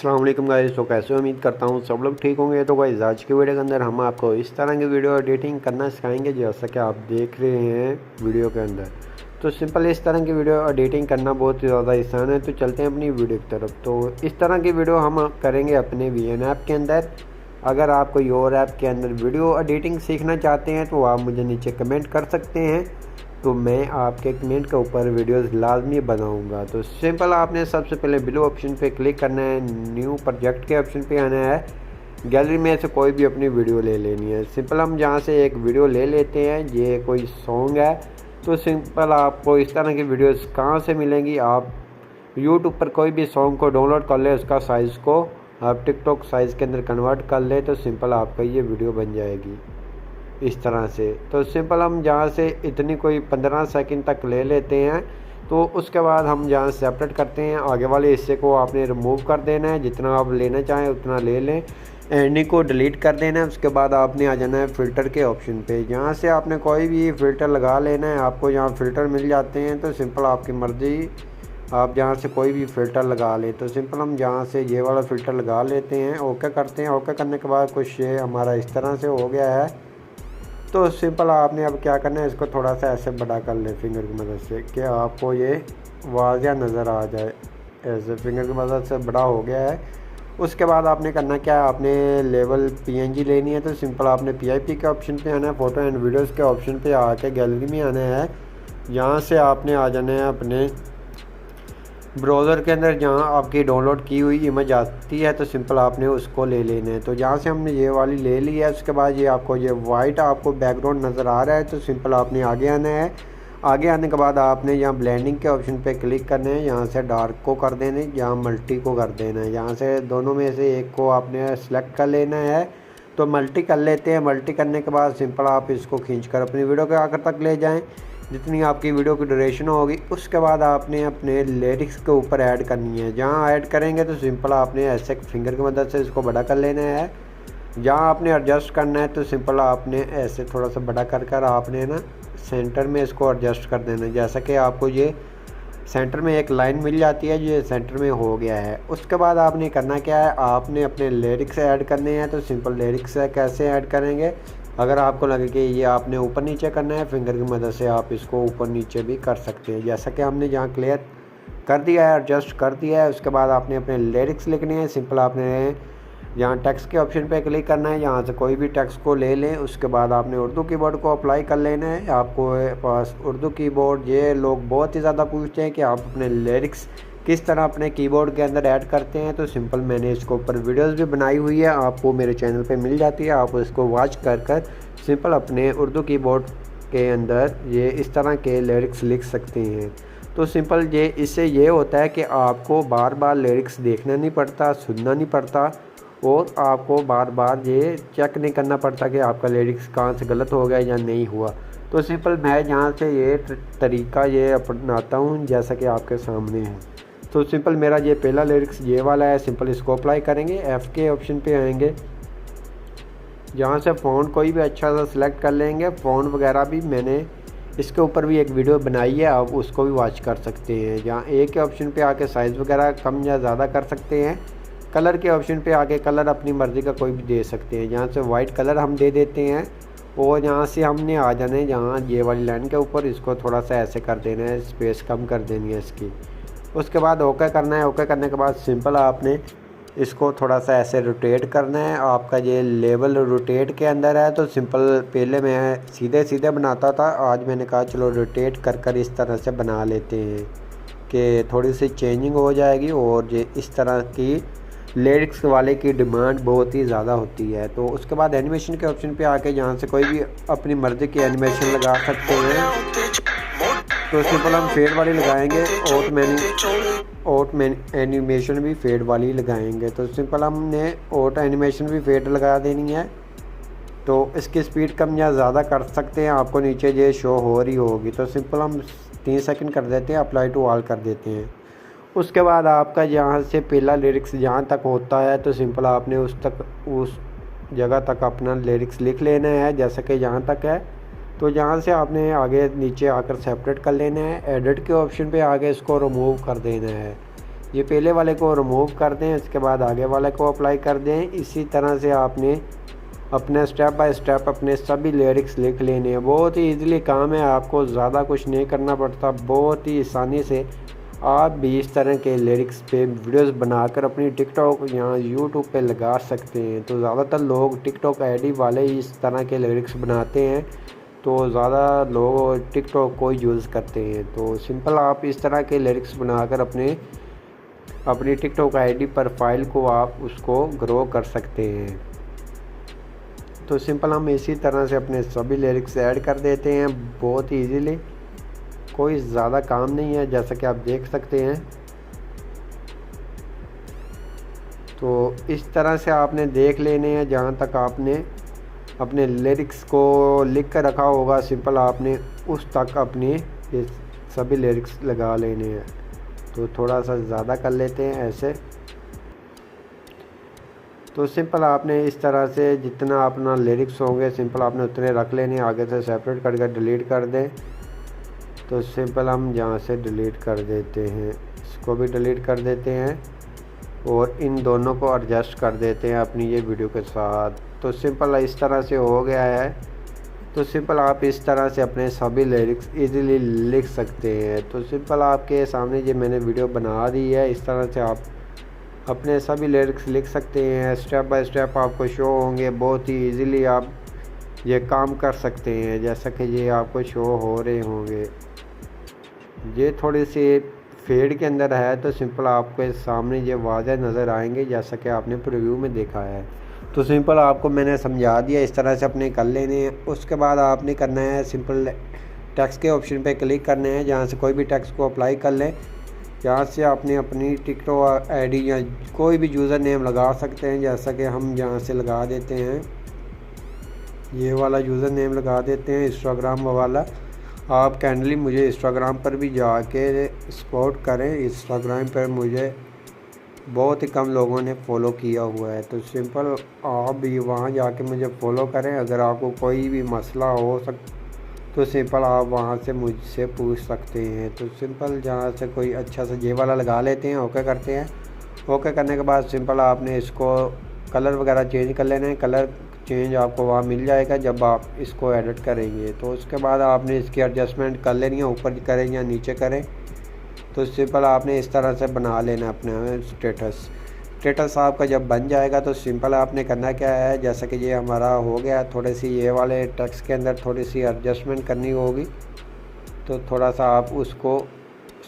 अस्सलाम वालेकुम गाइस। तो कैसे उम्मीद करता हूँ सब लोग ठीक होंगे। तो गाइस आज की वीडियो के अंदर हम आपको इस तरह की वीडियो एडिटिंग करना सिखाएंगे जैसा कि आप देख रहे हैं वीडियो के अंदर। तो सिंपल इस तरह की वीडियो एडिटिंग करना बहुत ही ज़्यादा आसान है। तो चलते हैं अपनी वीडियो की तरफ। तो इस तरह की वीडियो हम करेंगे अपने VN ऐप के अंदर। अगर आप कोई और ऐप के अंदर वीडियो एडिटिंग सीखना चाहते हैं तो आप मुझे नीचे कमेंट कर सकते हैं, तो मैं आपके कमेंट के ऊपर वीडियोस लाजमी बनाऊंगा। तो सिंपल आपने सबसे पहले ब्लू ऑप्शन पे क्लिक करना है, न्यू प्रोजेक्ट के ऑप्शन पे आना है, गैलरी में से कोई भी अपनी वीडियो ले लेनी है। सिंपल हम जहाँ से एक वीडियो ले लेते हैं, ये कोई सॉन्ग है। तो सिंपल आपको इस तरह की वीडियोस कहाँ से मिलेंगी, आप यूट्यूब पर कोई भी सॉन्ग को डाउनलोड कर ले, उसका साइज़ को आप टिकटॉक साइज़ के अंदर कन्वर्ट कर ले, तो सिंपल आपका ये वीडियो बन जाएगी इस तरह से। तो सिंपल हम जहाँ से इतनी कोई 15 सेकंड तक ले लेते हैं। तो उसके बाद हम जहाँ सेपरेट करते हैं, आगे वाले हिस्से को आपने रिमूव कर देना है, जितना आप लेना चाहें उतना ले लें, एंडिंग को डिलीट कर देना है। उसके बाद आपने आ जाना है फ़िल्टर के ऑप्शन पे, जहाँ से आपने कोई भी फ़िल्टर लगा लेना है। आपको यहाँ फ़िल्टर मिल जाते हैं, तो सिंपल आपकी मर्ज़ी, आप जहाँ से कोई भी फ़िल्टर लगा लें। तो सिंपल हम जहाँ से ये वाला फ़िल्टर लगा लेते हैं, ओके करते हैं। ओके करने के बाद कुछ ये हमारा इस तरह से हो गया है। तो सिंपल आपने अब क्या करना है, इसको थोड़ा सा ऐसे बड़ा कर लें फिंगर की मदद से, कि आपको ये वाज़िया नज़र आ जाए। ऐसे फिंगर की मदद से बड़ा हो गया है। उसके बाद आपने करना क्या है, आपने लेवल PNG लेनी है। तो सिंपल आपने PIP के ऑप्शन पे आना है, फ़ोटो एंड वीडियोज़ के ऑप्शन पे आके गैलरी में आना है। यहाँ से आपने आ जाना है अपने ब्राउज़र के अंदर, जहाँ आपकी डाउनलोड की हुई इमेज आती है। तो सिंपल आपने उसको ले लेना है। तो जहाँ से हमने ये वाली ले ली है, उसके बाद ये आपको ये वाइट आपको बैकग्राउंड नज़र आ रहा है। तो सिंपल आपने आगे आना है। आगे आने के बाद आपने यहाँ ब्लेंडिंग के ऑप्शन पे क्लिक करना है, यहाँ से डार्क को कर देना है, यहाँ मल्टी को कर देना है। यहाँ से दोनों में से एक को आपने सेलेक्ट कर लेना है। तो मल्टी कर लेते हैं। मल्टी करने के बाद सिंपल आप इसको खींचकर अपनी वीडियो के आखिर तक ले जाएं, जितनी आपकी वीडियो की ड्यूरेशन होगी। उसके बाद आपने अपने लिरिक्स के ऊपर ऐड करनी है। जहाँ ऐड करेंगे तो सिंपल आपने ऐसे फिंगर की मदद से इसको बड़ा कर लेना है। जहाँ आपने एडजस्ट करना है, तो सिंपल आपने ऐसे थोड़ा सा बड़ा कर आपने ना सेंटर में इसको एडजस्ट कर देना है। जैसा कि आपको ये सेंटर में एक लाइन मिल जाती है, ये सेंटर में हो गया है। उसके बाद आपने करना क्या है, आपने अपने लिरिक्स ऐड करने हैं। तो सिंपल लिरिक्स कैसे ऐड करेंगे, अगर आपको लगे कि ये आपने ऊपर नीचे करना है, फिंगर की मदद से आप इसको ऊपर नीचे भी कर सकते हैं। जैसा कि हमने यहाँ क्लियर कर दिया है, एडजस्ट कर दिया है। उसके बाद आपने अपने लिरिक्स लिखने हैं। सिंपल आपने यहाँ टेक्स्ट के ऑप्शन पे क्लिक करना है, यहाँ से कोई भी टेक्स्ट को ले लें। उसके बाद आपने उर्दू कीबोर्ड को अप्लाई कर लेना है। आपको पास उर्दू कीबोर्ड, ये लोग बहुत ही ज़्यादा पूछते हैं कि आप अपने लिरिक्स किस तरह अपने कीबोर्ड के अंदर ऐड करते हैं। तो सिंपल मैंने इसके ऊपर वीडियोस भी बनाई हुई है, आपको मेरे चैनल पे मिल जाती है। आप उसको वॉच कर सिंपल अपने उर्दू कीबोर्ड के अंदर ये इस तरह के लिरिक्स लिख सकते हैं। तो सिंपल ये इससे ये होता है कि आपको बार बार लिरिक्स देखना नहीं पड़ता, सुनना नहीं पड़ता, और आपको बार बार ये चेक नहीं करना पड़ता कि आपका लिरिक्स कहाँ से गलत हो गया या नहीं हुआ। तो सिंपल मैं यहाँ से ये तरीका ये अपनाता हूँ जैसा कि आपके सामने है। तो सिंपल मेरा ये पहला लिरिक्स ये वाला है। सिंपल इसको अप्लाई करेंगे, F के ऑप्शन पे आएंगे, जहाँ से फ़ॉन्ट कोई भी अच्छा सा सिलेक्ट कर लेंगे। फ़ॉन्ट वगैरह भी मैंने इसके ऊपर भी एक वीडियो बनाई है, आप उसको भी वॉच कर सकते हैं। जहाँ A के ऑप्शन पे आके साइज़ वगैरह कम या ज़्यादा कर सकते हैं। कलर के ऑप्शन पे आके कलर अपनी मर्ज़ी का कोई भी दे सकते हैं। जहाँ से वाइट कलर हम दे देते हैं, और यहाँ से हमने आ जाना है जहाँ ये वाली लाइन के ऊपर, इसको थोड़ा सा ऐसे कर देना है, स्पेस कम कर देनी है इसकी। उसके बाद ओके करना है। ओके करने के बाद सिंपल आपने इसको थोड़ा सा ऐसे रोटेट करना है। आपका ये लेवल रोटेट के अंदर है। तो सिंपल पहले मैं सीधे सीधे बनाता था, आज मैंने कहा चलो रोटेट कर इस तरह से बना लेते हैं कि थोड़ी सी चेंजिंग हो जाएगी। और ये इस तरह की लिरिक्स वाले की डिमांड बहुत ही ज़्यादा होती है। तो उसके बाद एनिमेशन के ऑप्शन पे आके जहाँ से कोई भी अपनी मर्ज़ी की एनिमेशन लगा सकते हैं। तो सिंपल हम फेड वाली लगाएंगे, ऑट एनिमेशन भी फेड वाली लगाएंगे। तो सिंपल हमने ऑट एनिमेशन भी फेड लगा देनी है। तो इसकी स्पीड कम या ज़्यादा कर सकते हैं, आपको नीचे ये शो हो रही होगी। तो सिंपल हम 3 सेकंड कर देते हैं, अप्लाई टू ऑल कर देते हैं। उसके बाद आपका यहाँ से पहला लिरिक्स जहाँ तक होता है, तो सिंपल आपने उस जगह तक अपना लिरिक्स लिख लेना है, जैसा कि यहाँ तक है। तो यहाँ से आपने आगे नीचे आकर सेपरेट कर लेना है। एडिट के ऑप्शन पे आगे इसको रिमूव कर देना है। ये पहले वाले को रिमूव कर दें, इसके बाद आगे वाले को अप्लाई कर दें। इसी तरह से आपने अपने स्टेप बाय स्टेप अपने सभी लिरिक्स लिख लेने हैं। बहुत ही ईज़िली काम है, आपको ज़्यादा कुछ नहीं करना पड़ता। बहुत ही आसानी से आप भी इस तरह के लिरिक्स पे वीडियोस बनाकर अपनी टिकटॉक या यूट्यूब पे लगा सकते हैं। तो ज़्यादातर लोग टिकटॉक आईडी वाले ही इस तरह के लिरिक्स बनाते हैं, तो ज़्यादा लोग टिकटॉक को यूज़ करते हैं। तो सिंपल आप इस तरह के लिरिक्स बनाकर अपनी टिकटॉक आईडी प्रोफाइल को आप उसको ग्रो कर सकते हैं। तो सिंपल हम इसी तरह से अपने सभी लिरिक्स ऐड कर देते हैं बहुत ही ईजीली, कोई ज़्यादा काम नहीं है, जैसा कि आप देख सकते हैं। तो इस तरह से आपने देख लेने हैं, जहाँ तक आपने अपने लिरिक्स को लिख कर रखा होगा सिंपल आपने उस तक अपने ये सभी लिरिक्स लगा लेने हैं। तो थोड़ा सा ज़्यादा कर लेते हैं ऐसे। तो सिंपल आपने इस तरह से जितना अपना लिरिक्स होंगे सिंपल आपने उतने रख लेने, आगे से सेपरेट करके डिलीट कर दें। तो सिंपल हम यहाँ से डिलीट कर देते हैं, इसको भी डिलीट कर देते हैं और इन दोनों को एडजस्ट कर देते हैं अपनी ये वीडियो के साथ। तो सिंपल इस तरह से हो गया है। तो सिंपल आप इस तरह से अपने सभी लिरिक्स इजीली लिख सकते हैं। तो सिंपल आपके सामने ये मैंने वीडियो बना दी है, इस तरह से आप अपने सभी लिरिक्स लिख सकते हैं। स्टेप बाय स्टेप आपको शो होंगे, बहुत ही इजीली आप ये काम कर सकते हैं, जैसा कि ये आपको शो हो रहे होंगे। ये थोड़ी सी फेड के अंदर है, तो सिंपल आपके सामने ये वाज़ह नज़र आएंगे जैसा कि आपने प्रीव्यू में देखा है। तो सिंपल आपको मैंने समझा दिया, इस तरह से अपने कर लेने हैं। उसके बाद आपने करना है सिंपल टेक्स्ट के ऑप्शन पे क्लिक करना है, जहाँ से कोई भी टेक्स्ट को अप्लाई कर लें। यहाँ से आपने अपनी टिकटॉक आईडी या कोई भी यूज़र नेम लगा सकते हैं, जैसा कि हम यहाँ से लगा देते हैं, ये वाला यूज़र नेम लगा देते हैं इंस्टाग्राम वाला। आप कैंडली मुझे इंस्टाग्राम पर भी जाके सपोर्ट करें, इंस्टाग्राम पर मुझे बहुत ही कम लोगों ने फॉलो किया हुआ है। तो सिंपल आप भी वहाँ जाके मुझे फॉलो करें। अगर आपको कोई भी मसला हो तो सिंपल आप वहाँ से मुझसे पूछ सकते हैं। तो सिंपल जहाँ से कोई अच्छा सा ये वाला लगा लेते हैं, ओके करते हैं। ओके करने के बाद सिंपल आपने इसको कलर वगैरह चेंज कर लेना है। कलर चेंज आपको वहाँ मिल जाएगा जब आप इसको एडिट करेंगे। तो उसके बाद आपने इसकी एडजस्टमेंट कर लेनी है, ऊपर करें या नीचे करें। तो सिंपल आपने इस तरह से बना लेना अपना स्टेटस आपका जब बन जाएगा तो सिंपल आपने करना क्या है, जैसा कि ये हमारा हो गया, थोड़े सी ये वाले टेक्स्ट के अंदर थोड़ी सी एडजस्टमेंट करनी होगी। तो थोड़ा सा आप उसको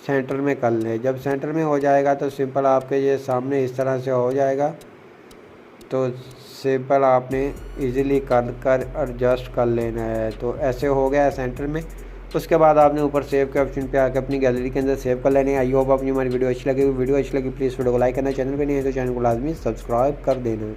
सेंटर में कर लें। जब सेंटर में हो जाएगा तो सिंपल आपके ये सामने इस तरह से हो जाएगा। तो सिंपल आपने इजीली कर एडजस्ट कर लेना है। तो ऐसे हो गया सेंटर में। उसके बाद आपने ऊपर सेव के ऑप्शन पे आकर अपनी गैलरी के अंदर सेव कर लेने। आई होप आपको हमारी वीडियो अच्छी लगी प्लीज़ वीडियो को लाइक करना, चैनल पे नहीं है तो चैनल को लाजमी सब्सक्राइब कर देना।